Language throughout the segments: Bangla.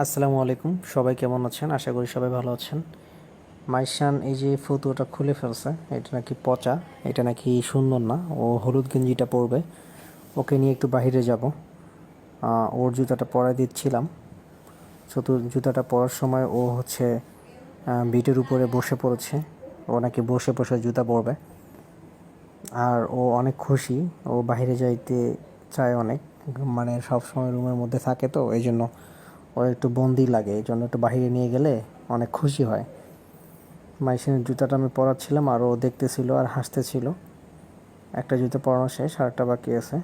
আসসালামু আলাইকুম, সবাই কেমন আছেন? আশা করি সবাই ভালো আছেন। মাইশান এই যে ফতুয়াটা খুলে ফেলছে, এটা নাকি পচা, এটা নাকি সুন্দর না। ও হলুদ গেঞ্জিটা পরবে, ওকে নিয়ে একটু বাইরে যাব। ওর জুতাটা পরাই দিচ্ছিলাম। জুতাটা পরার সময় ও হচ্ছে বিটের উপরে বসে পড়েছে। ও নাকি বসে বসে জুতা পরবে, আর ও অনেক খুশি। ও বাইরে যাইতে চায় অনেক, মানে সব সময় রুমের মধ্যে থাকে, তো এই জন্য ওর একটু বন্দি লাগে। এই জন্য একটু বাইরে নিয়ে গেলে অনেক খুশি হয়। মাইশানের জুতাটা আমি পরাচ্ছিলাম আর ও দেখতেছিল আর হাসতেছিল। একটা জুতো পরানো শেষ, আরেকটা বাকি আছে।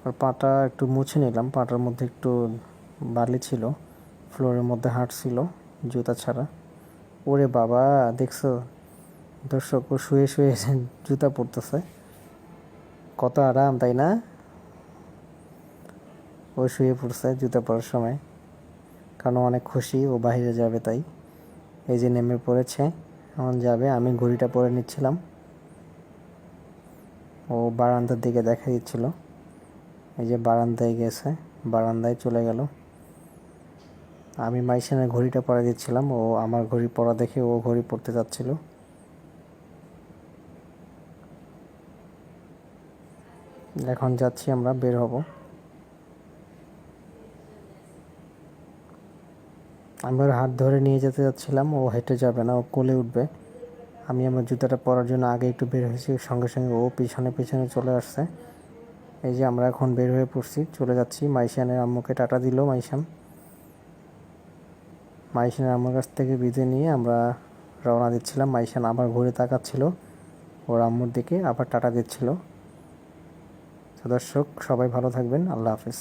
আর পাটা একটু মুছে নিলাম, পাটার মধ্যে একটু বালি ছিল, ফ্লোরের মধ্যে হাঁটছিল জুতা ছাড়া। ওরে বাবা, দেখছো দর্শক, ও শুয়ে শুয়ে জুতা পরতেছে, কত আরাম তাই না? ও শুয়ে পড়ছে জুতা পরার সময়, কারণ অনেক খুশি ও বাইরে যাবে তাই। এই যে নেমে পড়েছে, এখন যাবে। আমি ঘড়িটা পরে নিচ্ছিলাম, ও বারান্দার দিকে দেখা দিচ্ছিল। এই যে বারান্দায় গেছে, বারান্দায় চলে গেল। আমি মাইশানের ঘড়িটা পরে দিচ্ছিলাম, ও আমার ঘড়ি পরা দেখে ও ঘড়ি পরতে যাচ্ছিল। এখন যাচ্ছি, আমরা বের হব। আমি ওর হাত ধরে নিয়ে যেতে যাচ্ছিলাম, ও হেঁটে যাবে না, ও কোলে উঠবে। আমি আমার জুতাটা পরার জন্য আগে একটু বের হয়েছি, সঙ্গে সঙ্গে ও পিছনে পিছনে চলে আসছে। এই যে আমরা এখন বের হয়ে পড়ছি, চলে যাচ্ছি। মাইশানের আম্মুকে টাটা দিল মাইশান। মাইশানের আম্মুর কাছ থেকে বিদায় নিয়ে আমরা রওনা দিচ্ছিলাম। মাইশান আবার ঘুরে তাকাচ্ছিল ওর আম্মুর দিকে, আবার টাটা দিচ্ছিল। তো দর্শক, সবাই ভালো থাকবেন। আল্লাহ হাফেজ।